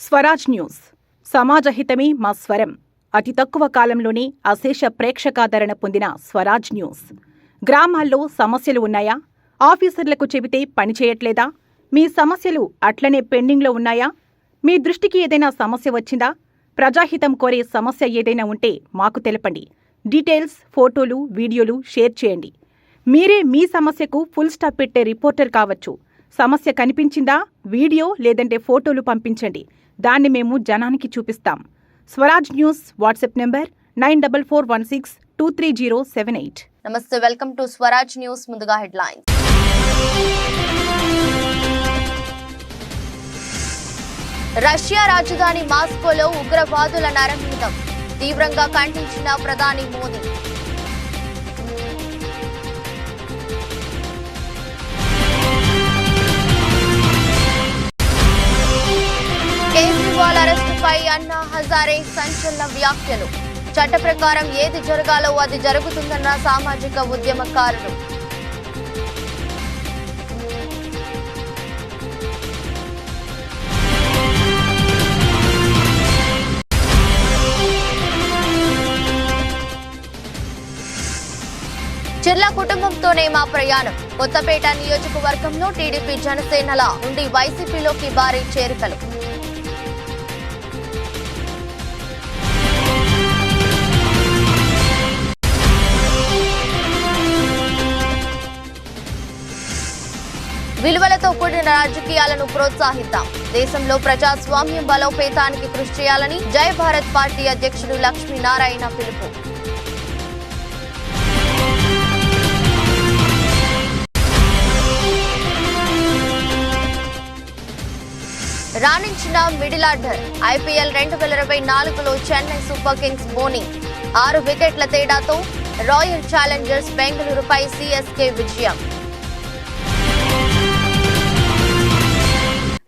Swaraj news సమాజహితమే మా స్వరం. అతి తక్కువ కాలంలోనే అశేష ప్రేక్షకాదరణ పొందిన స్వరాజ్ న్యూస్. గ్రామాల్లో సమస్యలు ఉన్నాయా? ఆఫీసర్లకు చెబితే పనిచేయట్లేదా? మీ సమస్యలు అట్లనే పెండింగ్లో ఉన్నాయా? మీ దృష్టికి ఏదైనా సమస్య వచ్చిందా? ప్రజాహితం కోరే సమస్య ఏదైనా ఉంటే మాకు తెలపండి. డీటెయిల్స్, ఫోటోలు, వీడియోలు షేర్ చేయండి. మీరే మీ సమస్యకు ఫుల్ స్టాప్ పెట్టే రిపోర్టర్ కావచ్చు. సమస్య కనిపించిందా? వీడియో లేదంటే ఫోటోలు పంపించండి. దాన్ని మేము జనానికి చూపిస్తాం. Swaraj news WhatsApp number 9441623078. నమస్తే, వెల్కమ్ టు స్వరాజ్ న్యూస్. ముందుగా హెడ్లైన్స్. రష్యా రాజధాని మాస్కోలో ఉగ్రవాదుల నరమేధం తీవ్రంగా ఖండించిన ప్రధాని మోదీ. కేజ్రీవాల్ అరెస్టుపై అన్నా హజారే సంచలన వ్యాఖ్యలు. చట్ట ప్రకారం ఏది జరగాలో అది జరుగుతుందన్న సామాజిక ఉద్యమకారులు. జిల్లా కుటుంబంతోనే మా ప్రయాణం. కొత్తపేట నియోజకవర్గంలో టీడీపీ జనసేనల నుండి వైసీపీలోకి భారీ చేరికలు. విలువలతో కూడిన రాజకీయాలను ప్రోత్సహిద్దాం. దేశంలో ప్రజాస్వామ్యం బలోపేతానికి కృషి చేయాలని జై భారత్ పార్టీ అధ్యక్షుడు లక్ష్మీనారాయణ పిలుపు. రాణించిన మిడిల్ ఆర్డర్. ఐపీఎల్ 2024లో చెన్నై సూపర్ కింగ్స్ బౌలింగ్ 6 వికెట్ల తేడాతో రాయల్ ఛాలెంజర్స్ బెంగళూరుపై సిఎస్కే విజయం.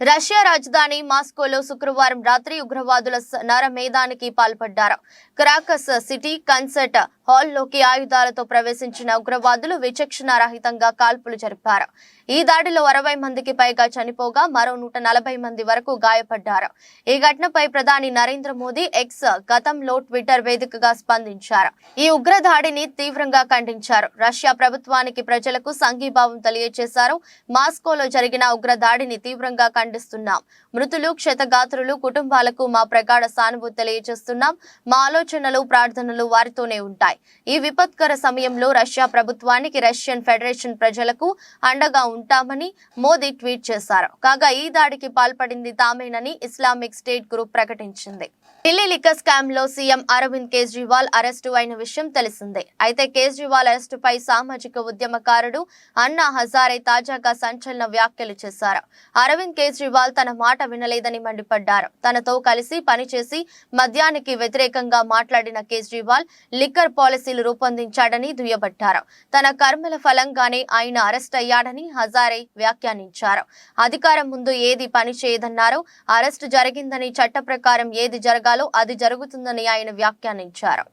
రష్యా రాజధాని మాస్కోలో శుక్రవారం రాత్రి ఉగ్రవాదుల నరమేధానికి పాల్పడ్డారు. క్రాకస్ సిటీ కన్సర్ట్ హాల్లోకి ఆయుధాలతో ప్రవేశించిన ఉగ్రవాదులు విచక్షణ రహితంగా కాల్పులు జరిపారు. ఈ దాడిలో 60 మందికి పైగా చనిపోగా మరో 140 మంది వరకు గాయపడ్డారు. ఈ ఘటనపై ప్రధాని నరేంద్ర మోదీ ఎక్స్ గతంలో ట్విట్టర్ వేదికగా స్పందించారు. ఈ ఉగ్రదాడిని తీవ్రంగా ఖండించారు. రష్యా ప్రభుత్వానికి, ప్రజలకు సంఘీభావం తెలియజేశారు. మాస్కోలో జరిగిన ఉగ్రదాడిని తీవ్రంగా ఖండిస్తున్నాం. మృతులు, క్షతగాత్రులు కుటుంబాలకు మా ప్రగాఢ సానుభూతి తెలియజేస్తున్నాం. మా ఆలోచనలు, ప్రార్థనలు వారితోనే ఉంటాయి. ఈ విపత్కర సమయంలో రష్యా ప్రభుత్వానికి, రష్యన్ ఫెడరేషన్ ప్రజలకు అండగా ఉంటామని మోదీ ట్వీట్ చేశారు. కాగా ఈ దాడికి పాల్పడింది తామేనని ఇస్లామిక్ స్టేట్ గ్రూప్ ప్రకటించింది. ఢిల్లీ లిక్కర్ స్కామ్ లో సీఎం అరవింద్ కేజ్రీవాల్ అరెస్టు అయిన విషయం తెలిసిందే. అయితే కేజ్రీవాల్ అరెస్టుపై సామాజిక ఉద్యమకారుడు అన్నా హజారే తాజాగా సంచలన వ్యాఖ్యలు చేశారు. అరవింద్ కేజ్రీవాల్ తన మాట వినలేదని మండిపడ్డారు. తనతో కలిసి పనిచేసి మద్యానికి వ్యతిరేకంగా మాట్లాడిన కేజ్రీవాల్ లిక్కర్ పాలసీలు రూపొందించాడని దుయ్యబట్టారు. తన కర్మల ఫలంగానే ఆయన అరెస్ట్ అయ్యాడని హజారే వ్యాఖ్యానించారు. అధికారం ముందు ఏది పని చేయదన్నారు. అరెస్టు జరిగిందని, చట్ట ప్రకారం ఏది జరగాలో అది జరుగుతుందని ఆయన వ్యాఖ్యానించారు.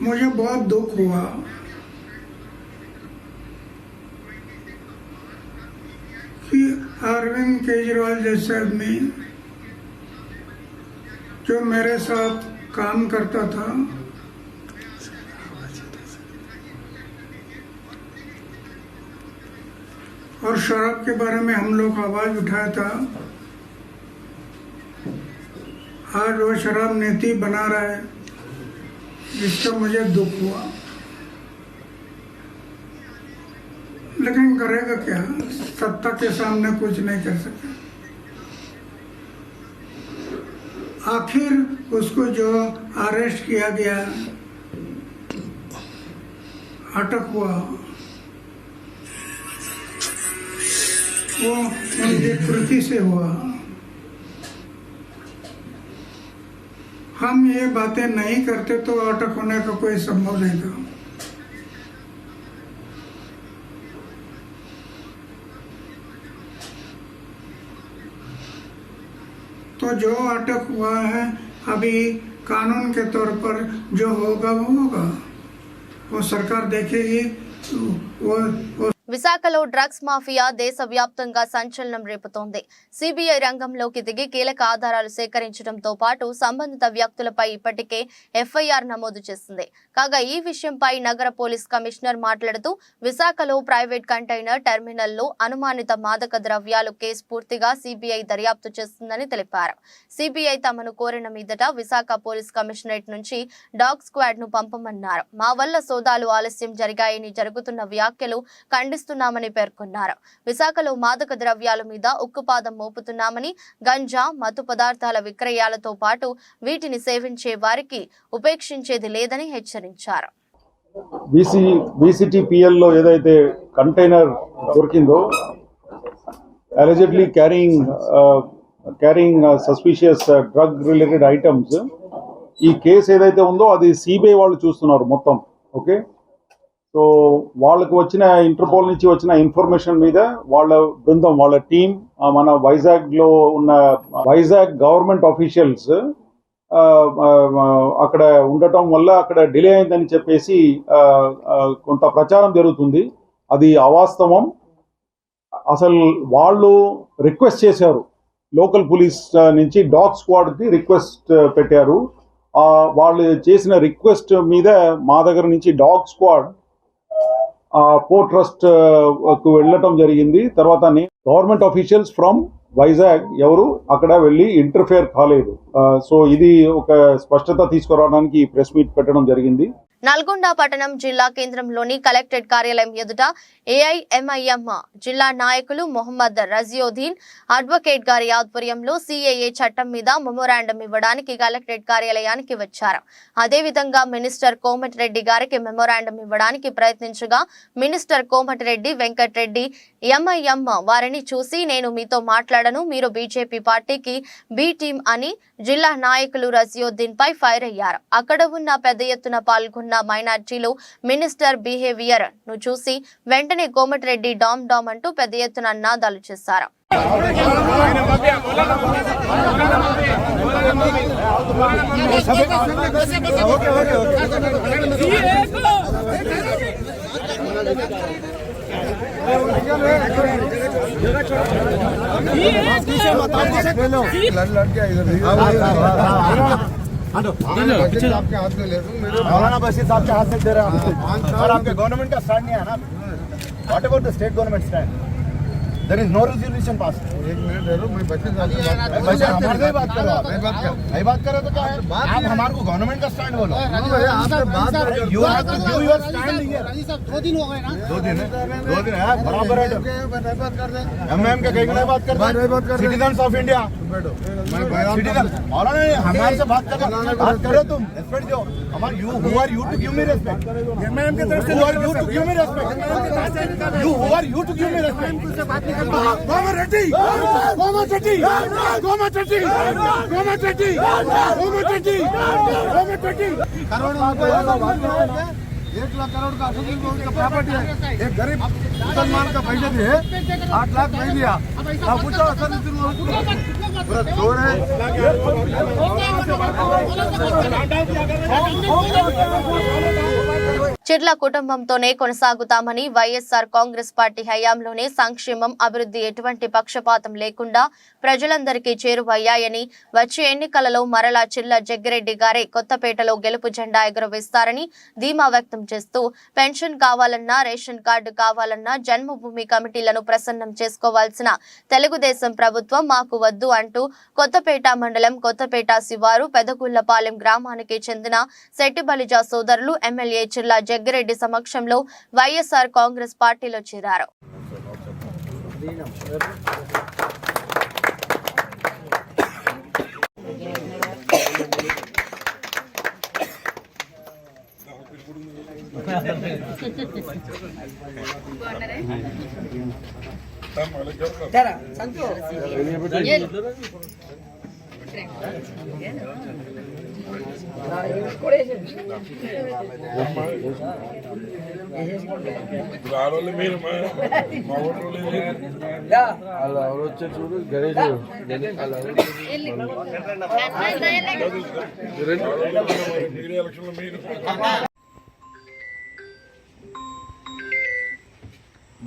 मुझे बहुत दुख हुआ कि अरविंद केजरीवाल जैसे आदमी जो मेरे साथ काम करता था, और शराब के बारे में हम लोग आवाज उठाया था, आज वो शराब नीति बना रहा है, जिसका मुझे दुख हुआ। लेकिन करेगा क्या? सत्ता के सामने कुछ नहीं कर सकता। आखिर उसको जो अरेस्ट किया गया, अटक हुआ, वो उनकी कृति से हुआ। हम ये बातें नहीं करते तो अटक होने का कोई संभव नहीं था। तो जो अटक हुआ है, अभी कानून के तौर पर जो होगा वो होगा, वो सरकार देखेगी। वो విశాఖలో డ్రగ్స్ మాఫియా దేశవ్యాప్తంగా సంచలనం రేపుతోంది. సిబిఐ రంగంలోకి దిగి కీలక ఆధారాలు సేకరించడంతో పాటు సంబంధిత వ్యక్తులపై ఇప్పటికే ఎఫ్ఐఆర్ నమోదు చేసింది. కాగా ఈ విషయంపై నగర పోలీస్ కమిషనర్ మాట్లాడుతూ విశాఖలో ప్రైవేట్ కంటైనర్ టెర్మినల్లో అనుమానిత మాదక ద్రవ్యాలు కేసు పూర్తిగా సిబిఐ దర్యాప్తు చేస్తుందని తెలిపారు. సిబిఐ తమను కోరిన మీదట విశాఖ పోలీస్ కమిషనరేట్ నుంచి డాగ్ స్క్వాడ్ ను పంపమన్నారు. మా వల్ల సోదాలు ఆలస్యం జరిగాయని జరుగుతున్న వ్యాఖ్యలు ఖండిస్తున్నామని పేర్కొన్నారు. విశాఖలో మాదక ద్రవ్యాల మీద ఉక్కుపాదం మోపుతున్నామని, గంజా, మత్తు పదార్థాల విక్రయాలతో పాటు వీటిని సేవించే వారికి ఉపేక్షించేది లేదని హెచ్చరించారు. BCTPL లో ఏదైతే కంటైనర్ దొరికిందో allegedly carrying suspicious drug related items, ఈ కేసు ఏదైతే ఉందో అది సిబిఐ వాళ్ళు చూస్తున్నారు మొత్తం. ఓకే, సో వాళ్ళకి వచ్చిన ఇంటర్పోల్ నుంచి వచ్చిన ఇన్ఫర్మేషన్ మీద వాళ్ళ బృందం, వాళ్ళ టీం మన వైజాగ్ గవర్నమెంట్ ఆఫీషియల్స్ అక్కడ ఉండటం వల్ల అక్కడ డిలే అయిందని చెప్పేసి కొంత ప్రచారం జరుగుతుంది. అది అవాస్తవం. అసలు వాళ్ళు రిక్వెస్ట్ చేశారు, లోకల్ పోలీస్ నుంచి డాగ్ స్క్వాడ్కి రిక్వెస్ట్ పెట్టారు. వాళ్ళు చేసిన రిక్వెస్ట్ మీద మా దగ్గర నుంచి డాగ్ స్క్వాడ్ పోర్ట్ ట్రస్ట్ కు వెళ్ళటం జరిగింది. తర్వాత గవర్నమెంట్ ఆఫీషియల్స్ ఫ్రమ్ వైజాగ్ ఎవరు అక్కడ వెళ్ళి ఇంటర్ఫేర్ కాలేదు. సో ఇది ఒక స్పష్టత తీసుకురావడానికి ప్రెస్ మీట్ పెట్టడం జరిగింది. నల్గొండ పట్టణం జిల్లా కేంద్రంలోని కలెక్టరేట్ కార్యాలయం ఎదుట ఏఐఎంఐఎం జిల్లా నాయకులు మొహమ్మద్ రజియోద్దీన్ అడ్వకేట్ గారి ఆధ్వర్యంలో సిఏఏ చట్టం మీద మెమోరాండం ఇవ్వడానికి కలెక్టరేట్ కార్యాలయానికి వచ్చారు. అదేవిధంగా మినిస్టర్ కోమటిరెడ్డి గారికి మెమోరాండం ఇవ్వడానికి ప్రయత్నించగా మినిస్టర్ కోమటిరెడ్డి వెంకటరెడ్డి ఎంఐఎం వారిని చూసి నేను మీతో మాట్లాడను, మీరు బీజేపీ పార్టీకి బి టీం అని జిల్లా నాయకులు రజియోద్దీన్ పై ఫైర్ అయ్యారు. అక్కడ ఉన్న పెద్ద ఎత్తున పాల్గొన్న మైనార్టీలు మినిస్టర్ బిహేవియర్ ను చూసి వెంటనే కోమటిరెడ్డి డామ్ డామ్ అంటూ పెద్ద ఎత్తున నినాదాలు చేశారు. मौलाना बशीर साहब के हाथ से दे रहे हैं और आपके गवर्नमेंट का स्टैंड नहीं है ना. What about the state government stand? There is no resolution pass. एक मिनट दे दो, मैं बच्चे हमारे से बात करो. आप नहीं बात करो तो क्या है? आप हमारे को गवर्नमेंट का स्टैंड बोलो. You have to give your stand here. 2 दिन हो गए ना. 2 दिन है बराबर है. एमएम के कहीं नहीं बात करते. Citizens of India citizen. मौलाना हमारे से बात करो तुम. रेस्पेक्ट दो. हमारे you who are you to give me respect. MM के तरफ से who are you to give me respect. You who are you to give me respect. Komatireddy Komatireddy Komatireddy Komatireddy Komatireddy Komatireddy करोड़ों रुपए 1 लाख करोड़ का प्रॉपर्टी है. एक गरीब मुसलमान का पैसा भी है 8 लाख नहीं दिया. अब पूछो असल చెట్ల కుటుంబంతోనే కొనసాగుతామని వైఎస్ఆర్ కాంగ్రెస్ పార్టీ హయాంలోనే సంక్షేమం, అభివృద్ధి ఎటువంటి పక్షపాతం లేకుండా ప్రజలందరికీ చేరువయ్యాయని, వచ్చే ఎన్నికలలో మరలా చిల్ల జగ్గిరెడ్డి గారే కొత్తపేటలో గెలుపు జెండా ఎగురవేస్తారని ధీమా వ్యక్తం చేస్తూ పెన్షన్ కావాలన్నా, రేషన్ కార్డు కావాలన్నా జన్మభూమి కమిటీలను ప్రసన్నం చేసుకోవాల్సిన తెలుగుదేశం ప్రభుత్వం మాకు వద్దు అంటూ కొత్తపేట మండలం కొత్తపేట శివారు పెదగుళ్లపాలెం గ్రామానికి చెందిన శెట్టిబలిజ సోదరులు ఎమ్మెల్యే చిల్ల జగ్గిరెడ్డి సమక్షంలో వైఎస్ఆర్ కాంగ్రెస్ పార్టీలో చేరారు. మీరు వచ్చే చూడు గణేష్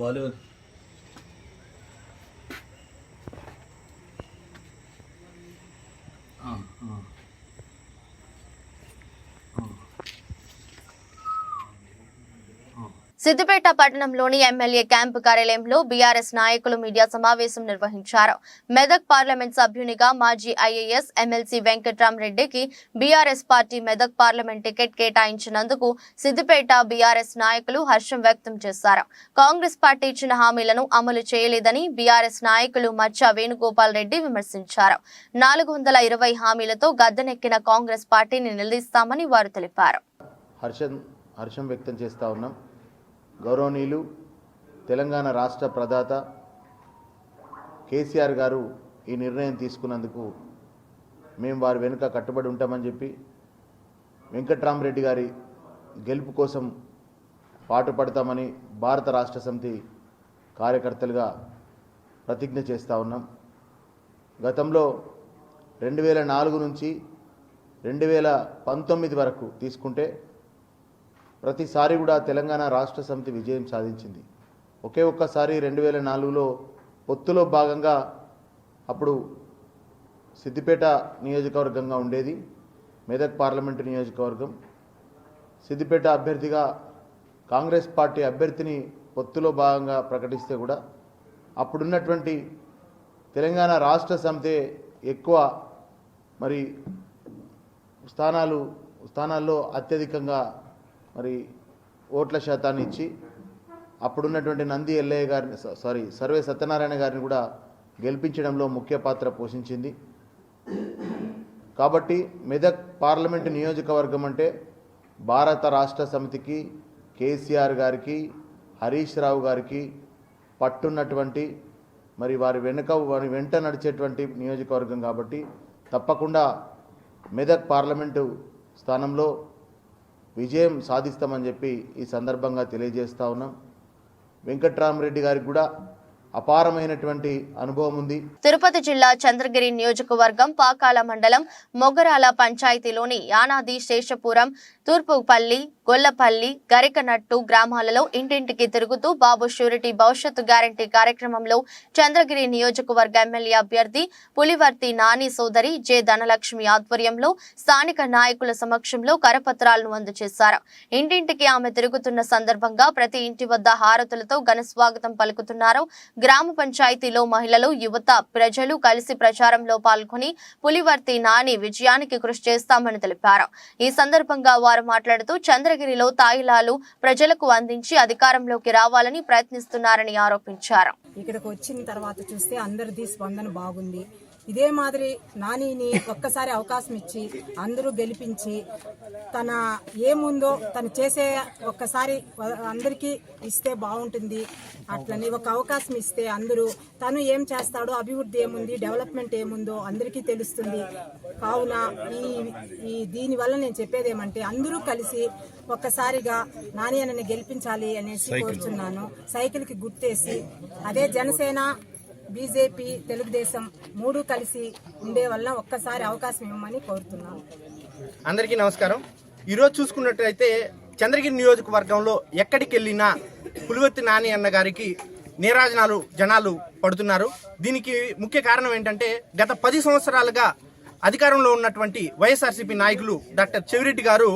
बॉलीवुड సిద్దిపేట పట్టణంలోని ఎమ్మెల్యే క్యాంపు కార్యాలయంలో బీఆర్ఎస్ నాయకులు మీడియా సమావేశం నిర్వహించారు. మెదక్ పార్లమెంట్ సభ్యునిగా మాజీ ఐఏఎస్ ఎమ్మెల్సీ వెంకట్రామరెడ్డికి BRS party Medak parliament ticket కేటాయించినందుకు సిద్దిపేట బీఆర్ఎస్ నాయకులు హర్షం వ్యక్తం చేశారు. కాంగ్రెస్ పార్టీ ఇచ్చిన హామీలను అమలు చేయలేదని బీఆర్ఎస్ నాయకులు మచ్చ వేణుగోపాల్ రెడ్డి విమర్శించారు. 420 హామీలతో గద్దెనెక్కిన కాంగ్రెస్ పార్టీని నిలదీస్తామని వారు తెలిపారు. హర్షం వ్యక్తం చేస్తా ఉన్నాం. గౌరవనీయులు తెలంగాణ రాష్ట్ర ప్రదాత కేసీఆర్ గారు ఈ నిర్ణయం తీసుకున్నందుకు మేము వారి వెనుక కట్టుబడి ఉంటామని చెప్పి వెంకట్రామరెడ్డి గారి గెలుపు కోసం పాటుపడతామని భారత రాష్ట్ర సమితి కార్యకర్తలుగా ప్రతిజ్ఞ చేస్తూ ఉన్నాం. గతంలో 2004 నుంచి 2019 వరకు తీసుకుంటే ప్రతిసారి కూడా తెలంగాణ రాష్ట్ర సమితి విజయం సాధించింది. ఒకే ఒక్కసారి 2004లో పొత్తులో భాగంగా అప్పుడు సిద్దిపేట నియోజకవర్గంగా ఉండేది, మెదక్ పార్లమెంటు నియోజకవర్గం. సిద్దిపేట అభ్యర్థిగా కాంగ్రెస్ పార్టీ అభ్యర్థిని పొత్తులో భాగంగా ప్రకటిస్తే కూడా అప్పుడున్నటువంటి తెలంగాణ రాష్ట్ర సమితి ఎక్కువ మరి స్థానాల్లో అత్యధికంగా మరి ఓట్ల శాతాన్ని ఇచ్చి అప్పుడున్నటువంటి నంది ఎల్లయ్య గారిని సర్వే సత్యనారాయణ గారిని కూడా గెలిపించడంలో ముఖ్య పాత్ర పోషించింది. కాబట్టి మెదక్ పార్లమెంటు నియోజకవర్గం అంటే భారత రాష్ట్ర సమితికి, కేసీఆర్ గారికి, హరీష్ రావు గారికి పట్టున్నటువంటి మరి వారి వెంట నడిచేటువంటి నియోజకవర్గం. కాబట్టి తప్పకుండా మెదక్ పార్లమెంటు స్థానంలో విజయం సాధిస్తామని చెప్పి ఈ సందర్భంగా తెలియజేస్తా ఉన్నాం. వెంకట్రామరెడ్డి గారికి కూడా అపారమైనటువంటి అనుభవం ఉంది. తిరుపతి జిల్లా చంద్రగిరి నియోజకవర్గం పాకాల మండలం మొగరాల పంచాయతీలోని యానాది, శేషపురం, తూర్పుపల్లి, గొల్లపల్లి, గరికనట్టు గ్రామాలలో ఇంటింటికి తిరుగుతూ బాబు ష్యూరిటీ భవిష్యత్తు గ్యారంటీ కార్యక్రమంలో చంద్రగిరి నియోజకవర్గ ఎమ్మెల్యే అభ్యర్థి పులివర్తి నాని సోదరి జె ధనలక్ష్మి ఆధ్వర్యంలో స్థానిక నాయకుల సమక్షంలో కరపత్రాలను అందజేశారు. ఇంటింటికి ఆమె తిరుగుతున్న సందర్భంగా ప్రతి ఇంటి వద్ద హారతులతో ఘన స్వాగతం పలుకుతున్నారు. గ్రామ పంచాయతీలో మహిళలు, యువత, ప్రజలు కలిసి ప్రచారంలో పాల్గొని పులివర్తి నాని విజయానికి కృషి చేస్తామని తెలిపారు. ఈ సందర్భంగా వారు మాట్లాడుతూ చంద్రగిరిలో తాయిలాలు ప్రజలకు అందించి అధికారంలోకి రావాలని ప్రయత్నిస్తున్నారని ఆరోపించారు. ఇక్కడికి వచ్చిన తర్వాత చూస్తే అందరిది స్పందన బాగుంది. ఇదే మాదిరి నానిని ఒక్కసారి అవకాశం ఇచ్చి అందరూ గెలిపించి తన ఏముందో తను చేసే ఒక్కసారి అందరికీ ఇస్తే బాగుంటుంది. అట్లని ఒక అవకాశం ఇస్తే అందరూ తను ఏం చేస్తాడో, అభివృద్ధి ఏముంది, డెవలప్మెంట్ ఏముందో అందరికీ తెలుస్తుంది. కావున ఈ దీనివల్ల నేను చెప్పేది ఏమంటే అందరూ కలిసి ఒక్కసారిగా నాని అన్నని గెలిపించాలి అనేసి కోరుచున్నాను. సైకిల్కి గుర్తేసి అదే జనసేన, బీజేపీ, తెలుగుదేశం 3 కలిసి ఉండే వల్ల ఒక్కసారి అవకాశం ఇవ్వమని కోరుతున్నాను. అందరికీ నమస్కారం. ఈరోజు చూసుకున్నట్లయితే చంద్రగిరి నియోజకవర్గంలో ఎక్కడికి వెళ్ళినా పులివర్తి నాని అన్న గారికి నీరాజనాలు జనాలు పడుతున్నారు. దీనికి ముఖ్య కారణం ఏంటంటే గత 10 సంవత్సరాలుగా అధికారంలో ఉన్నటువంటి వైఎస్ఆర్సీపీ నాయకులు డాక్టర్ చెవిరెడ్డి గారు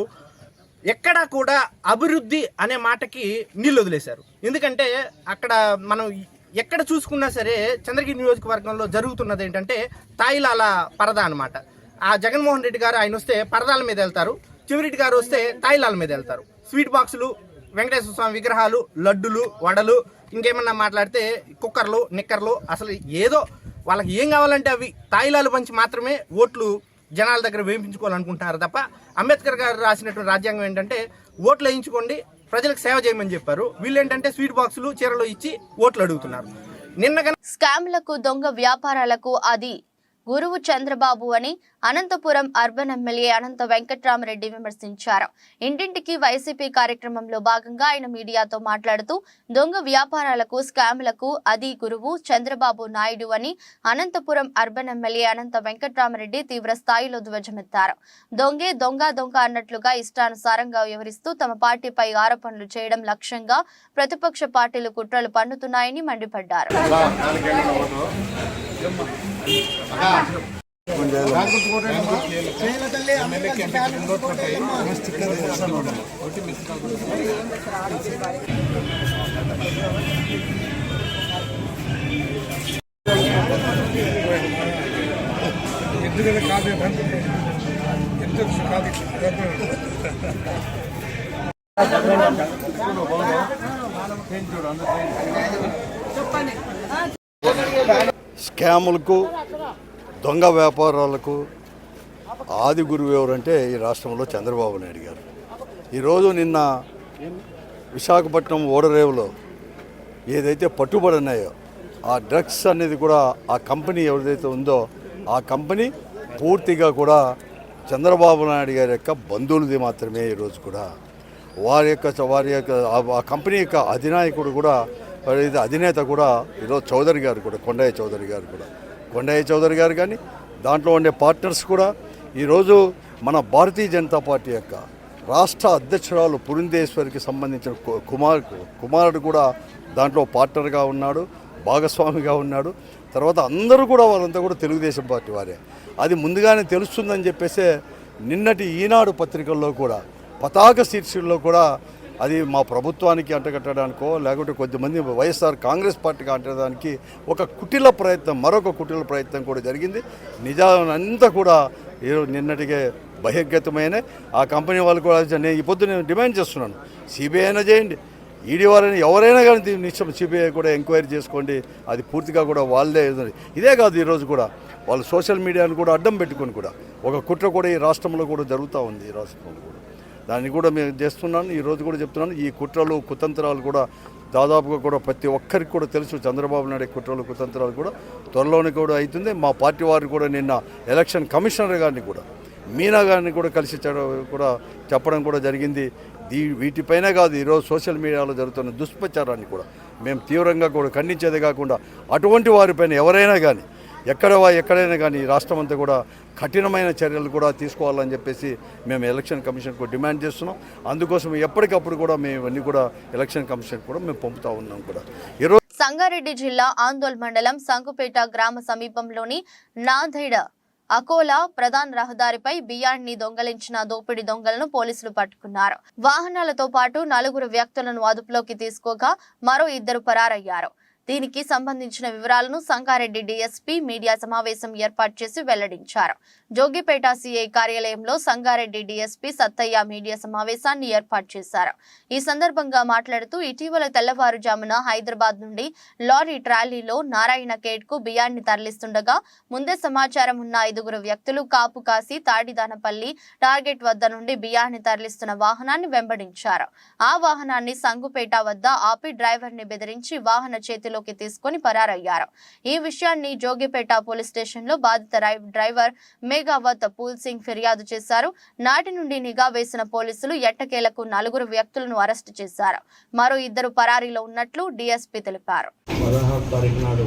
ఎక్కడా కూడా అభివృద్ధి అనే మాటకి నీళ్ళు వదిలేశారు. ఎందుకంటే అక్కడ మనం ఎక్కడ చూసుకున్నా సరే చంద్రగిరి నియోజకవర్గంలో జరుగుతున్నది ఏంటంటే తాయిలాల పరదా అనమాట. ఆ జగన్మోహన్ రెడ్డి గారు ఆయన వస్తే పరదాల మీద వెళ్తారు, చెవిరెడ్డి గారు వస్తే తాయిలాల మీద వెళ్తారు. స్వీట్ బాక్సులు, వెంకటేశ్వర స్వామి విగ్రహాలు, లడ్డులు, వడలు, ఇంకేమన్నా మాట్లాడితే కుక్కర్లు, నిక్కర్లు, అసలు ఏదో వాళ్ళకి ఏం కావాలంటే అవి తాయిలాలు పంచి మాత్రమే ఓట్లు జనాల దగ్గర వేయించుకోవాలనుకుంటున్నారు తప్ప అంబేద్కర్ గారు రాసినటువంటి రాజ్యాంగం ఏంటంటే ఓట్లు వేయించుకోండి, ప్రజలకు సేవ చేయమని చెప్పారు. వీళ్ళు ఏంటంటే స్వీట్ బాక్సులు, చీరలు ఇచ్చి ఓట్లు అడుగుతున్నారు. నిన్న స్కామ్లకు, దొంగ వ్యాపారాలకు, అది గురువు చంద్రబాబు అని అనంతపురం అర్బన్ ఎమ్మెల్యే అనంత వెంకట్రామరెడ్డి విమర్శించారు. ఇంటింటికి వైసీపీ కార్యక్రమంలో భాగంగా ఆయన మీడియాతో మాట్లాడుతూ దొంగ వ్యాపారాలకు, స్కామ్లకు అది గురువు చంద్రబాబు నాయుడు అని అనంతపురం అర్బన్ ఎమ్మెల్యే అనంత వెంకట్రామరెడ్డి తీవ్ర స్థాయిలో ధ్వజమెత్తారు. దొంగే దొంగ దొంగ అన్నట్లుగా ఇష్టానుసారంగా వ్యవహరిస్తూ తమ పార్టీపై ఆరోపణలు చేయడం లక్ష్యంగా ప్రతిపక్ష పార్టీలు కుట్రలు పన్నుతున్నాయని మండిపడ్డారు. స్కాములకు, దొంగ వ్యాపారాలకు ఆది గురువు ఎవరంటే ఈ రాష్ట్రంలో చంద్రబాబు నాయుడు గారు. ఈరోజు నిన్న విశాఖపట్నం ఓడరేవులో ఏదైతే పట్టుబడినాయో ఆ డ్రగ్స్ అనేది కూడా ఆ కంపెనీ ఎవరిదైతే ఉందో ఆ కంపెనీ పూర్తిగా కూడా చంద్రబాబు నాయుడు గారి యొక్క బంధువులది మాత్రమే. ఈరోజు కూడా వారి యొక్క ఆ కంపెనీ యొక్క అధినాయకుడు కూడా అధినేత కూడా ఈరోజు చౌదరి గారు కూడా కొండయ్య చౌదరి గారు కానీ దాంట్లో ఉండే పార్ట్నర్స్ కూడా ఈరోజు మన భారతీయ జనతా పార్టీ యొక్క రాష్ట్ర అధ్యక్షురాలు పురంధేశ్వరికి సంబంధించిన కుమారుడు కూడా దాంట్లో పార్ట్నర్గా ఉన్నాడు, భాగస్వామిగా ఉన్నాడు. తర్వాత అందరూ కూడా వాళ్ళంతా కూడా తెలుగుదేశం పార్టీ వారే. అది ముందుగానే తెలుస్తుందని చెప్పేసే నిన్నటి ఈనాడు పత్రికల్లో కూడా పతాక శీర్షికల్లో కూడా అది మా ప్రభుత్వానికి అంటగట్టడానికో లేకుంటే కొద్దిమంది వైఎస్ఆర్ కాంగ్రెస్ పార్టీకి అంటడానికి మరొక కుటిల ప్రయత్నం కూడా జరిగింది. నిజానంతా కూడా నిన్నటికే బహిర్గతమైన ఆ కంపెనీ వాళ్ళు కూడా నేను ఈ పొద్దు నేను డిమాండ్ చేస్తున్నాను, సిబిఐ అయినా చేయండి, ఈడీ వారైనా ఎవరైనా కానీ దీని నిశ్చయం సిబిఐ కూడా ఎంక్వైరీ చేసుకోండి. అది పూర్తిగా కూడా వాళ్ళదే. ఇదే కాదు, ఈరోజు కూడా వాళ్ళు సోషల్ మీడియాను కూడా అడ్డం పెట్టుకొని కూడా ఒక కుట్ర కూడా ఈ రాష్ట్రంలో కూడా జరుగుతూ ఉంది. ఈ రాష్ట్రంలో కూడా దాన్ని కూడా మేము చేస్తున్నాను. ఈరోజు కూడా చెప్తున్నాను, ఈ కుట్రలు కుతంత్రాలు కూడా దాదాపుగా కూడా ప్రతి ఒక్కరికి కూడా తెలుసు. చంద్రబాబు నాయుడు కుట్రలు కుతంత్రాలు కూడా త్వరలోనే కూడా అవుతుంది. మా పార్టీ వారు కూడా నిన్న ఎలక్షన్ కమిషనర్ గారిని కూడా మీనా గారిని కూడా కలిసి కూడా చెప్పడం కూడా జరిగింది. వీటిపైనే కాదు, ఈరోజు సోషల్ మీడియాలో జరుగుతున్న దుష్ప్రచారాన్ని కూడా మేము తీవ్రంగా కూడా ఖండించేదే కాకుండా అటువంటి వారిపైన ఎవరైనా కానీ ఎక్కడైనా కానీ రాష్ట్రం అంతా కూడా కఠినమైన చర్యలు కూడా తీసుకోవాలని చెప్పేసి మేము ఎలక్షన్ కమిషన్కు డిమాండ్ చేస్తున్నాం. అందుకోసం ఎప్పటికప్పుడు కూడా మేము అన్నీ కూడా ఎలక్షన్ కమిషన్ కూడా మేము పంపుతూ ఉన్నాం కూడా. ఈరోజు సంగారెడ్డి జిల్లా ఆందోళ్ మండలం సంకుపేట గ్రామ సమీపంలోని నాందేడ్ అకోలా ప్రధాన రహదారిపై బియ్యాన్ని దొంగలించిన దోపిడీ దొంగలను పోలీసులు పట్టుకున్నారు. వాహనాలతో పాటు 4 వ్యక్తులను అదుపులోకి తీసుకోగా మరో 2 పరారయ్యారు. దీనికి సంబంధించిన వివరాలను సంగారెడ్డి డీఎస్పీ మీడియా సమావేశం ఏర్పాటు చేసి వెల్లడించారు. జోగిపేట సిఐ కార్యాలయంలో సంగారెడ్డి డీఎస్పీ సత్తయ్య మీడియా సమావేశాన్ని ఏర్పాటు చేశారు. ఈ సందర్భంగా మాట్లాడుతూ ఇటీవల తెల్లవారుజామున హైదరాబాద్ నుండి లారీ ట్రాలీలో నారాయణ ఖేడ్ కు బియ్యాన్ని తరలిస్తుండగా ముందే సమాచారం ఉన్న 5 వ్యక్తులు కాపు కాసి తాడిదానపల్లి టార్గెట్ వద్ద నుండి బియ్యాన్ని తరలిస్తున్న వాహనాన్ని వెంబడించారు. ఆ వాహనాన్ని సంగుపేట వద్ద ఆపి డ్రైవర్ ని బెదిరించి వాహన చేతిలోకి తీసుకుని పరారయ్యారు. ఈ విషయాన్ని జోగిపేట పోలీస్ స్టేషన్ లో బాధిత డ్రైవర్ మేఘావత్ పూల్ సింగ్ ఫిర్యాదు చేశారు. నాటి నుండి నిఘా వేసిన పోలీసులు ఎట్టకేలకు 4 వ్యక్తులను అరెస్టు చేశారు. మరో 2 పరారీలో ఉన్నట్లు డీఎస్పీ తెలిపారు. 16వ తారీఖు నాడు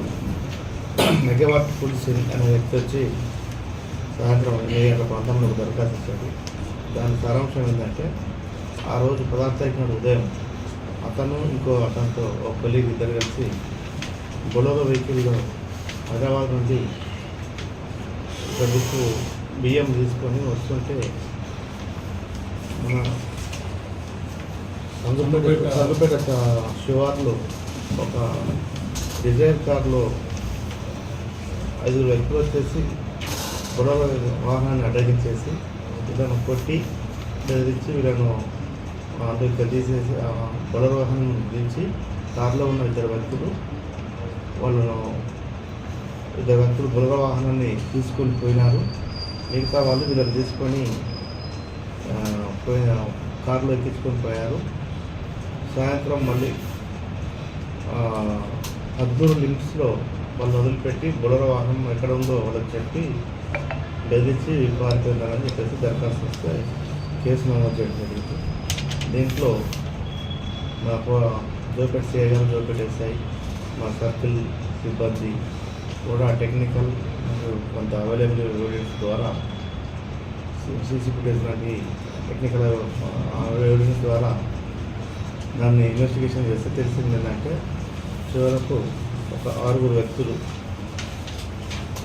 మేఘావత్ పూల్ సింగ్ అనే వ్యక్తి వచ్చి సాయంత్రం 8 గంటల ప్రాంతంలో దరఖాస్తు ఇచ్చాడు. దాని సారాంశం ఏంటంటే ఆ రోజు 16వ తారీఖు నాడు ఉదయం అతను ఇంకో అతనితో ఒక కొలీగ్ ఇద్దరు కలిసి బొలోరో వెహికల్లో హైదరాబాద్ నుండి ప్రభుత్వ బియ్యం తీసుకొని వస్తుంటే మన సంగుపేట శివార్లో ఒక డిజైర్ కార్లో 5 వ్యక్తులు వచ్చేసి బొలోరో వాహనాన్ని అడ్డగించేసి వీళ్ళను కొట్టి బెదిరించి వీళ్ళను ఇక్కడ తీసేసి బొలెరో వాహనం దించి కారులో ఉన్న 2 వ్యక్తులు వాళ్ళను 2 వ్యక్తులు బొలెరో వాహనాన్ని తీసుకొని పోయినారు. మిగతా వాళ్ళు వీళ్ళని తీసుకొని కారులో ఎక్కించుకొని పోయారు. సాయంత్రం మళ్ళీ 13 లిమిట్స్లో వాళ్ళు వదిలిపెట్టి బొలెరో వాహనం ఎక్కడ ఉందో వాళ్ళకి చెప్పి బెదిరించి పారిపోయిందని చెప్పేసి దరఖాస్తు వస్తే కేసు నమోదు చేయడం జరిగింది. దీంట్లో మా జోపేట సిఐ గారు, జోపేట ఎస్ఐ, మా సర్కిల్ సిబ్బంది కూడా టెక్నికల్ కొంత అవైలబుల్ ఎవిడెన్స్ ద్వారా సీసీ ఫుటేజ్ లాంటి టెక్నికల్ ఎవిడెన్స్ ద్వారా దాన్ని ఇన్వెస్టిగేషన్ చేస్తే తెలిసింది ఏంటంటే చివరకు ఒక 6 వ్యక్తులు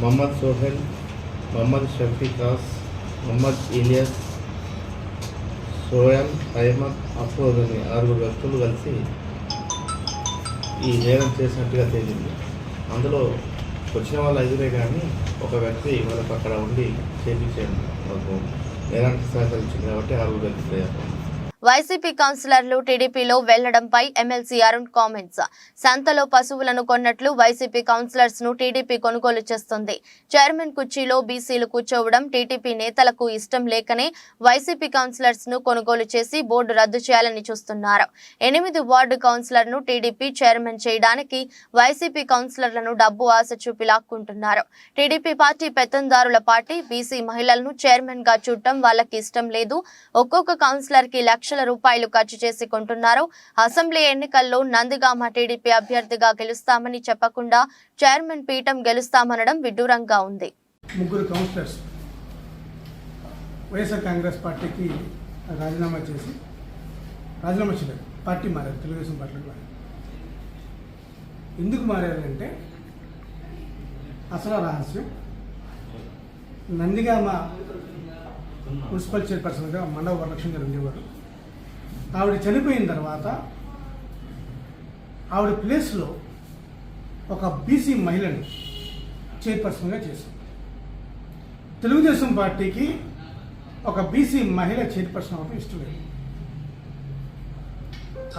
మొహమ్మద్ సోహెల్, మొహమ్మద్ షఫీకాస్, మొహమ్మద్ ఇలియాస్, సోయల్, అహ్మద్, అఫ్రోజ్ అని 6 వ్యక్తులు కలిసి ఈ నేరం చేసినట్టుగా తేలింది. అందులో వచ్చిన వాళ్ళు 5 కానీ ఒక వ్యక్తి వాళ్ళకి అక్కడ ఉండి చేయించాడు. వాళ్ళకు నేరానికి సహకరించింది కాబట్టి 6 వ్యక్తులు అయ్యారు. వైసీపీ కౌన్సిలర్లు టీడీపీలో వెళ్లడంపై ఎమ్మెల్సీ అరుణ్ కామెంట్స్. సంతలో పశువులను కొన్నట్లు వైసీపీ కౌన్సిలర్స్ ను టీడీపీ కొనుగోలు చేస్తుంది. చైర్మన్ కుర్చీలో బీసీలు కూర్చోవడం టీడీపీ నేతలకు ఇష్టం లేకనే వైసీపీ కౌన్సిలర్స్ ను కొనుగోలు చేసి బోర్డు రద్దు చేయాలని చూస్తున్నారు. 8 వార్డు కౌన్సిలర్ ను టీడీపీ చైర్మన్ చేయడానికి వైసీపీ కౌన్సిలర్లను డబ్బు ఆశ చూపి లాక్కుంటున్నారు. టీడీపీ పార్టీ పెత్తందారుల పార్టీ బీసీ మహిళలను చైర్మన్ గా చూడటం వాళ్ళకి ఇష్టం లేదు. ఒక్కొక్క కౌన్సిలర్ కి లక్షల రూపాయలు ఖర్చు చేసి కొంటున్నారు. అసెంబ్లీ ఎన్నికల్లో నందిగామ టీడీపీ అభ్యర్థిగా గెలుస్తామని చెప్పకుండా చైర్మన్ పీఠం గెలుస్తామనడం విడ్డూరంగా ఉంది. 3 కౌన్సిలర్స్ వైఎస్ఆర్ కాంగ్రెస్ పార్టీకి రాజీనామా చేసి పార్టీ మారారు, తెలుగుదేశం పార్టీకి మారారు. ఎందుకు మారారంటే అసలు రహస్యం, నందిగామ మున్సిపల్ చైర్పర్సన్గా మండవ వరలక్ష్మి గారు ఉండేవారు. ఆవిడ చనిపోయిన తర్వాత ఆవిడ ప్లేస్లో ఒక బీసీ మహిళను చైర్పర్సన్గా చేశారు. తెలుగుదేశం పార్టీకి ఒక బీసీ మహిళ చైర్పర్సన్ అవ్వడం ఇష్టం లేదు.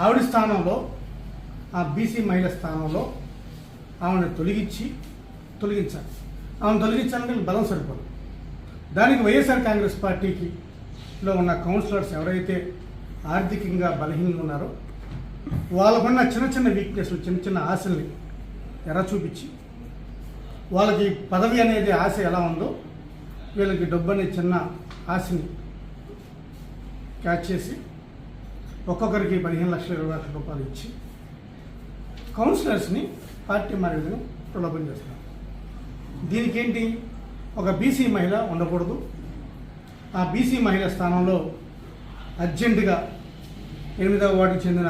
ఆవిడ స్థానంలో, ఆ బీసీ మహిళ స్థానంలో ఆవిడని తొలగించాలి. ఆమెను తొలగించాలంటే బలం సరిపడదు. దానికి వైఎస్ఆర్ కాంగ్రెస్ పార్టీలో ఉన్న కౌన్సిలర్స్ ఎవరైతే ఆర్థికంగా బలహీనంగా ఉన్నారో వాళ్ళకున్న చిన్న వీక్నెస్లు, చిన్న ఆశల్ని ఎర చూపించి, వాళ్ళకి పదవి అనేది ఆశ ఎలా ఉందో వీళ్ళకి డబ్బు అనే చిన్న ఆశని క్యాచ్ చేసి ఒక్కొక్కరికి 15 లక్షల 20 లక్షల రూపాయలు ఇచ్చి కౌన్సిలర్స్ని పార్టీ మారే విధంగా ప్రలోభం చేస్తారు. దీనికి ఏంటి, ఒక బీసీ మహిళ ఉండకూడదు. ఆ బీసీ మహిళ స్థానంలో అర్జెంటుగా 8వ వార్డుకి చెందిన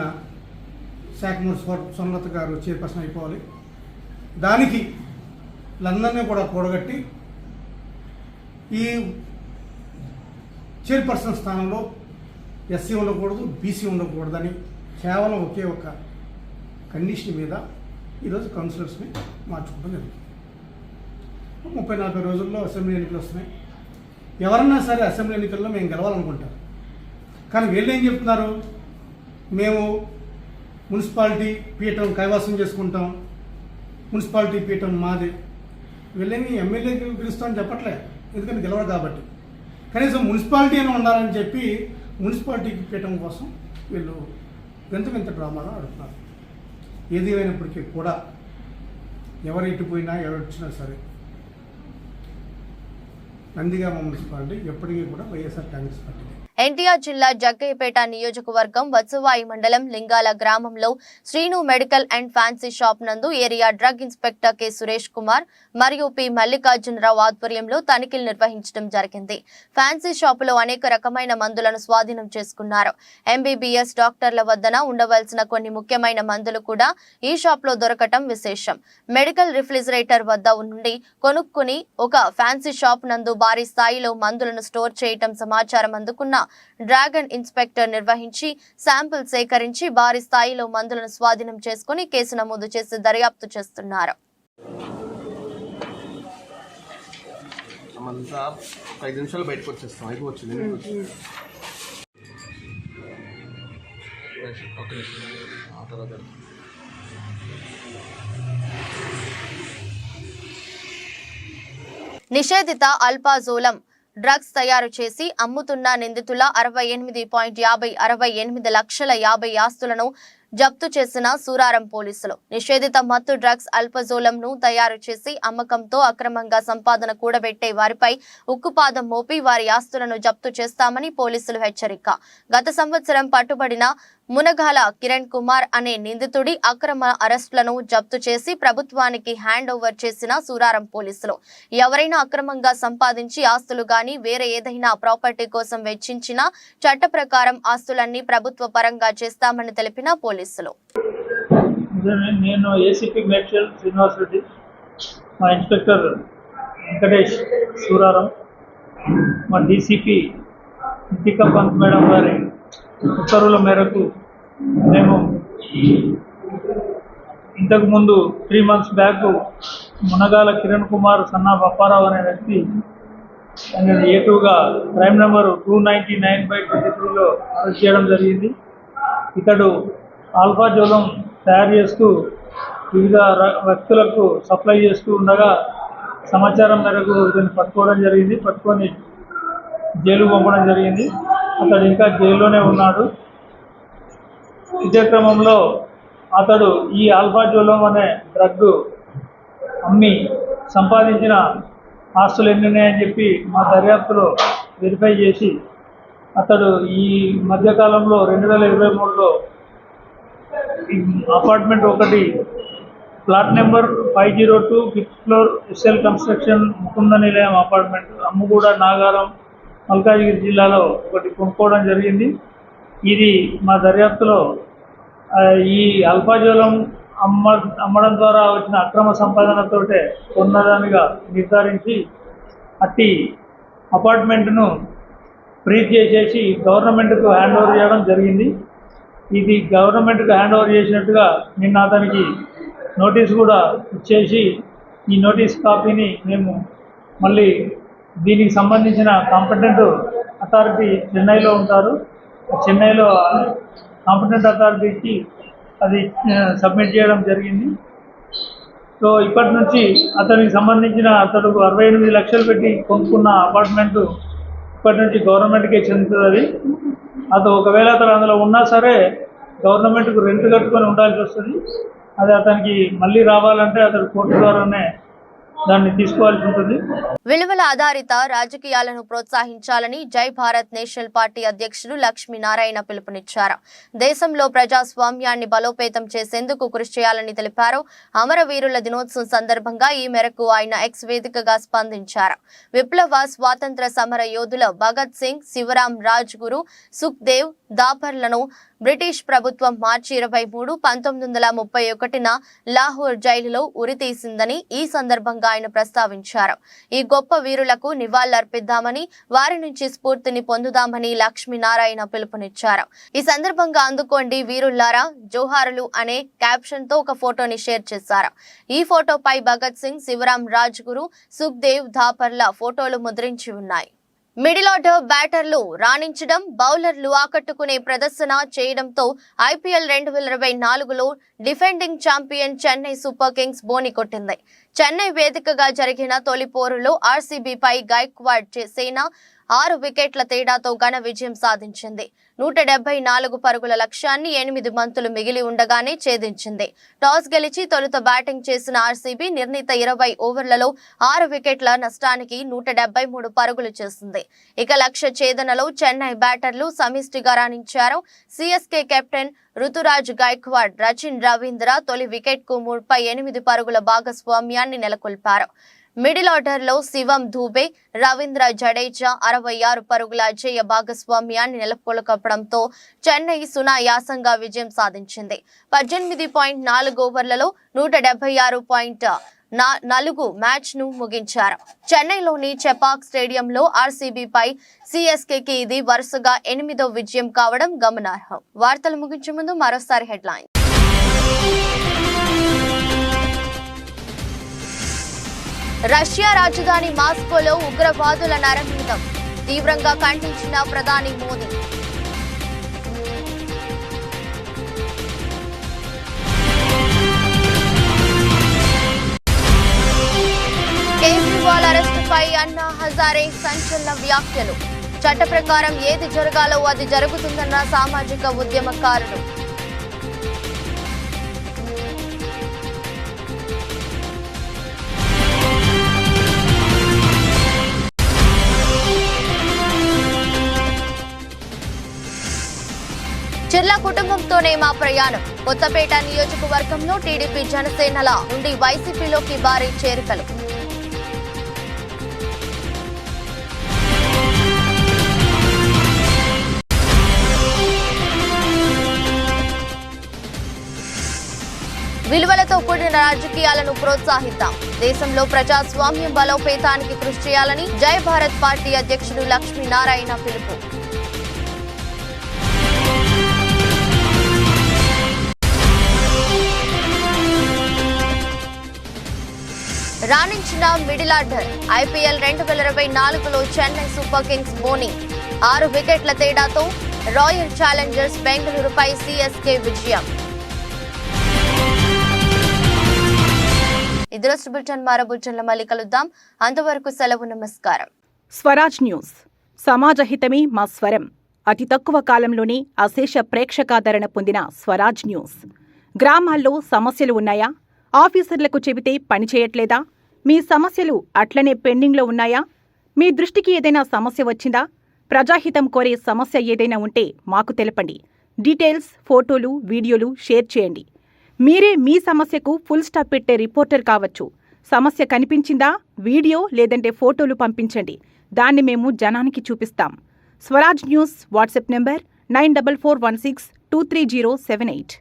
శాఖమూరి సోమలత గారు చైర్పర్సన్ అయిపోవాలి. దానికి లందరినీ కూడా కూడగట్టి ఈ చైర్పర్సన్ స్థానంలో ఎస్సీ ఉండకూడదు, బీసీ ఉండకూడదని కేవలం ఒకే ఒక కండిషన్ మీద ఈరోజు కౌన్సిలర్స్ని మార్చుకోవడం జరిగింది. 30-40 రోజుల్లో అసెంబ్లీ ఎన్నికలు వస్తున్నాయి. ఎవరన్నా సరే అసెంబ్లీ ఎన్నికల్లో మేము గెలవాలనుకుంటారు. కానీ వీళ్ళు ఏం చెప్తున్నారు, మేము మున్సిపాలిటీ పీఠం కైవసం చేసుకుంటాం, మున్సిపాలిటీ పీఠం మాది. వీళ్ళేమి ఎమ్మెల్యేకి పిలుస్తామని చెప్పట్లే, ఎందుకంటే గెలవరు కాబట్టి. కనీసం మున్సిపాలిటీ అని ఉండాలని చెప్పి మున్సిపాలిటీకి పీఠం కోసం వీళ్ళు వింత డ్రామాలో ఆడుతున్నారు. ఏది అయినప్పటికీ కూడా ఎవరు ఇటుపోయినా ఎవరు వచ్చినా సరే నందిగామ మున్సిపాలిటీ ఎప్పటికీ కూడా వైఎస్ఆర్ కాంగ్రెస్ పార్టీ. ఎన్టీఆర్ జిల్లా జగ్గయ్యపేట నియోజకవర్గం వత్సవాయి మండలం లింగాల గ్రామంలో Srinu medical and fancy shop నందు area drug inspector K Suresh Kumar మరియు పి మల్లికార్జునరావు ఆధ్వర్యంలో తనిఖీలు నిర్వహించడం జరిగింది. ఫ్యాన్సీ షాపులో అనేక రకమైన మందులను స్వాధీనం చేసుకున్నారు. ఎంబీబీఎస్ డాక్టర్ల వద్దన ఉండవలసిన కొన్ని ముఖ్యమైన మందులు కూడా ఈ షాప్ లో దొరకటం విశేషం. మెడికల్ రిఫ్రిజిరేటర్ వద్ద నుండి కొనుక్కుని ఒక ఫ్యాన్సీ షాప్ నందు భారీ స్థాయిలో మందులను స్టోర్ చేయటం సమాచారం అందుకున్న డ్రాగన్ ఇన్స్పెక్టర్ నిర్వహించి శాంపిల్ సేకరించి భారీ స్థాయిలో మందులను స్వాధీనం చేసుకుని కేసు నమోదు చేసి దర్యాప్తు చేస్తున్నారు. నిషేధిత అల్పాజోలం డ్రగ్స్ తయారు చేసి అమ్ముతున్న నిందితుల 68.68 లక్షల 50 ఆస్తులను జప్తు చేసిన సూరారం పోలీసులు. నిషేధిత మత్తు డ్రగ్స్ అల్పజోలంను తయారు చేసి అమ్మకంతో అక్రమంగా సంపాదన కూడబెట్టే వారిపై ఉక్కుపాదం మోపి వారి ఆస్తులను జప్తు చేస్తామని పోలీసులు హెచ్చరిక. గత సంవత్సరం పట్టుబడిన మునగాల కిరణ్ కుమార్ అనే నిందితుడి అక్రమ అరెస్టులను జప్తు చేసి ప్రభుత్వానికి హ్యాండ్ ఓవర్ చేసిన సూరారం పోలీసులు ఎవరైనా అక్రమంగా సంపాదించి ఆస్తులు గాని వేరే ఏదైనా ప్రాపర్టీ కోసం వెచ్చించిన చట్ట ప్రకారం ఆస్తులన్నీ ప్రభుత్వ పరంగా చేస్తామని తెలిపిన పోలీసులు. నేను ఏసీపీ మేడ్చల్ శ్రీనివాస్ రెడ్డి, మా ఇన్స్పెక్టర్ వెంకటేష్ సూరారం, మా డీసీపీ నితికా పంత్ మేడం గారి ఉత్తర్వుల మేరకు మేము ఇంతకుముందు 3 months బ్యాక్ మునగాల కిరణ్ కుమార్ సన్నా అప్పారావు అనే వ్యక్తి A2గా క్రైమ్ నెంబర్ 299/23లో అరెస్ట్ చేయడం జరిగింది. ఇతడు ఆల్ఫా జోలం తయారు చేస్తూ వివిధ వ్యక్తులకు సప్లై చేస్తూ ఉండగా సమాచారం మేరకు ఇతన్ని పట్టుకోవడం జరిగింది. పట్టుకొని జైలు పంపడం జరిగింది. అతడు ఇంకా జైల్లోనే ఉన్నాడు. ఇదే క్రమంలో అతడు ఈ ఆల్ఫా జోలం అనే డ్రగ్ అమ్మి సంపాదించిన ఆస్తులు ఎన్ని ఉన్నాయని చెప్పి మా దర్యాప్తులో వెరిఫై చేసి అతడు ఈ మధ్యకాలంలో 2023లో apartment 1 plot number 502 5th floor SL construction Mukunda Nilayam apartment Ammuguda Nagaram Malkajgiri జిల్లాలో ఒకటి కొనుక్కోవడం జరిగింది. ఇది మా దర్యాప్తులో ఈ అల్ఫాజోలం అమ్మడం ద్వారా వచ్చిన అక్రమ సంపాదనతోటే కొన్నదానిగా నిర్ధారించి అట్టి అపార్ట్మెంట్ను ఫ్రీజ్ చేసేసి గవర్నమెంట్కు హ్యాండ్ ఓవర్ చేయడం జరిగింది. ఇది గవర్నమెంట్కు హ్యాండ్ ఓవర్ చేసినట్టుగా నిన్న అతనికి నోటీస్ కూడా ఇచ్చేసి ఈ నోటీస్ కాపీని మేము మళ్ళీ దీనికి సంబంధించిన కాంపిటెంట్ అథారిటీ చెన్నైలో ఉంటారు. చెన్నైలో కాంపిటెంట్ అథారిటీకి అది సబ్మిట్ చేయడం జరిగింది. సో ఇప్పటి నుంచి అతనికి సంబంధించిన అతడు 68 లక్షలు పెట్టి కొనుక్కున్న అపార్ట్మెంటు ఇప్పటి నుంచి గవర్నమెంట్కే చెందుతుంది. అది ఒకవేళ అతను అందులో ఉన్నా సరే గవర్నమెంట్కు రెంట్ కట్టుకొని ఉండాల్సి వస్తుంది. అది అతనికి మళ్ళీ రావాలంటే అతడు కోర్టు ద్వారానే దాన్ని తీసుకోవాల్సి ఉంటుంది. విలువల ఆధారిత రాజకీయాలను ప్రోత్సహించాలని జై భారత్ నేషనల్ పార్టీ అధ్యక్షుడు లక్ష్మీనారాయణ పిలుపునిచ్చారు. దేశంలో ప్రజాస్వామ్యాన్ని బలోపేతం చేసేందుకు కృషి చేయాలని తెలిపారు. అమరవీరుల దినోత్సవం సందర్భంగా ఈ మేరకు ఆయన ఎక్స్ వేదికగా స్పందించారు. విప్లవ స్వాతంత్ర సమర యోధుల భగత్ సింగ్, శివరాం రాజ్గురు, సుఖ్దేవ్ దాపర్లను బ్రిటిష్ ప్రభుత్వం మార్చి 23, 1931న లాహోర్ జైలులో ఉరితీసిందని ఈ సందర్భంగా ఆయన ప్రస్తావించారు. ఈ గొప్ప వీరులకు నివాళులర్పిద్దామని, వారి నుంచి స్ఫూర్తిని పొందుదామని లక్ష్మీనారాయణ పిలుపునిచ్చారు. ఈ సందర్భంగా అందుకోండి వీరుల్లారా జోహారులు అనే క్యాప్షన్ తో ఒక ఫోటోని షేర్ చేశారు. ఈ ఫోటోపై భగత్ సింగ్, శివరాం రాజ్గురు, సుఖ్దేవ్ ధాపర్ల ఫోటోలు ముద్రించి ఉన్నాయి. మిడిల్ ఆర్డర్ బ్యాటర్లు రాణించడం, బౌలర్లు ఆకట్టుకునే ప్రదర్శన చేయడంతో ఐపీఎల్ 2024లో defending champion Chennai Super Kings బోని కొట్టింది. చెన్నై వేదికగా జరిగిన తొలి పోరులో ఆర్సీబీపై గైక్వాడ్ సేన 6 వికెట్ల తేడాతో ఘన విజయం సాధించింది. 174 పరుగుల లక్ష్యాన్ని 8 బంతులు మిగిలి ఉండగానే ఛేదించింది. టాస్ గెలిచి తొలుత బ్యాటింగ్ చేసిన ఆర్సీబీ నిర్ణీత 20 ఓవర్లలో 6 వికెట్ల నష్టానికి 173 పరుగులు చేసింది. ఇక లక్ష్య ఛేదనలో చెన్నై బ్యాటర్లు సమిష్టిగా రాణించారు. సిఎస్కే కెప్టెన్ రుతురాజ్ గైక్వాడ్, రచిన్ రవీంద్ర తొలి వికెట్కు 38 పరుగుల భాగస్వామ్యాన్ని నెలకొల్పారు. మిడిల్ ఆర్డర్లో శివం ధూబే, రవీంద్ర జడేజా 66 పరుగుల అజేయ భాగస్వామ్యాన్ని నెలకొల్పడంతో చెన్నై సునాయాసంగా విజయం సాధించింది. 18.4 ఓవర్లలో 176.4 మ్యాచ్ ను ముగించారు. చెన్నైలోని చెపాక్ స్టేడియంలో ఆర్సీబీపై సిఎస్కేకి ఇది వరుసగా 8వ విజయం కావడం గమనార్హం. వార్తలు ముగించే ముందు మరోసారి హెడ్లైన్. రష్యా రాజధాని మాస్కోలో ఉగ్రవాదుల నరమేధం తీవ్రంగా ఖండించిన ప్రధాని మోదీ. కేజ్రీవాల్ అరెస్టుపై అన్నా హజారే సంచలన వ్యాఖ్యలు. చట్ట ప్రకారం ఏది జరగాలో అది జరుగుతుందన్న సామాజిక ఉద్యమకారులు. చిర్ల కుటుంబంతోనే మా ప్రయాణం. కొత్తపేట నియోజకవర్గంలో టీడీపీ జనసేనల నుండి వైసీపీలోకి భారీ చేరికలు. విలువలతో కూడిన రాజకీయాలను ప్రోత్సహిద్దాం. దేశంలో ప్రజాస్వామ్యం బలోపేతానికి కృషి చేయాలని జై భారత్ పార్టీ అధ్యక్షుడు లక్ష్మీనారాయణ పిలుపు. రాణించిన మిడిల్ ఆర్డర్. ఐపీఎల్ 2024లో చెన్నై సూపర్ కింగ్స్ బౌలింగ్ 6 వికెట్ల తేడాతో రాయల్ ఛాలెంజర్స్ బెంగళూరుపై సిఎస్కే విజయం. ఇదరస్ట్ బులెటిన్ మరో బులెటిన్లో మళ్ళీ కలుద్దాం. అంతవరకు సెలవు, నమస్కారం. స్వరాజ్ న్యూస్. సమాజహితమే మా స్వరం. అతి తక్కువ కాలంలోనే అశేష ప్రేక్షకాదరణ పొందిన స్వరాజ్ న్యూస్. గ్రామాల్లో సమస్యలు ఉన్నాయా? ఆఫీసర్లకు చెబితే పని చేయట్లేదా? మీ సమస్యలు అట్లనే పెండింగ్లో ఉన్నాయా? మీ దృష్టికి ఏదైనా సమస్య వచ్చిందా? ప్రజాహితం కోరే సమస్య ఏదైనా ఉంటే మాకు తెలపండి. డీటెయిల్స్, ఫోటోలు, వీడియోలు షేర్ చేయండి. మీరే మీ సమస్యకు ఫుల్ స్టాప్ పెట్టే రిపోర్టర్ కావచ్చు. సమస్య కనిపించిందా? వీడియో లేదంటే ఫోటోలు పంపించండి. దాన్ని మేము జనానికి చూపిస్తాం. Swaraj news WhatsApp number 9441623078.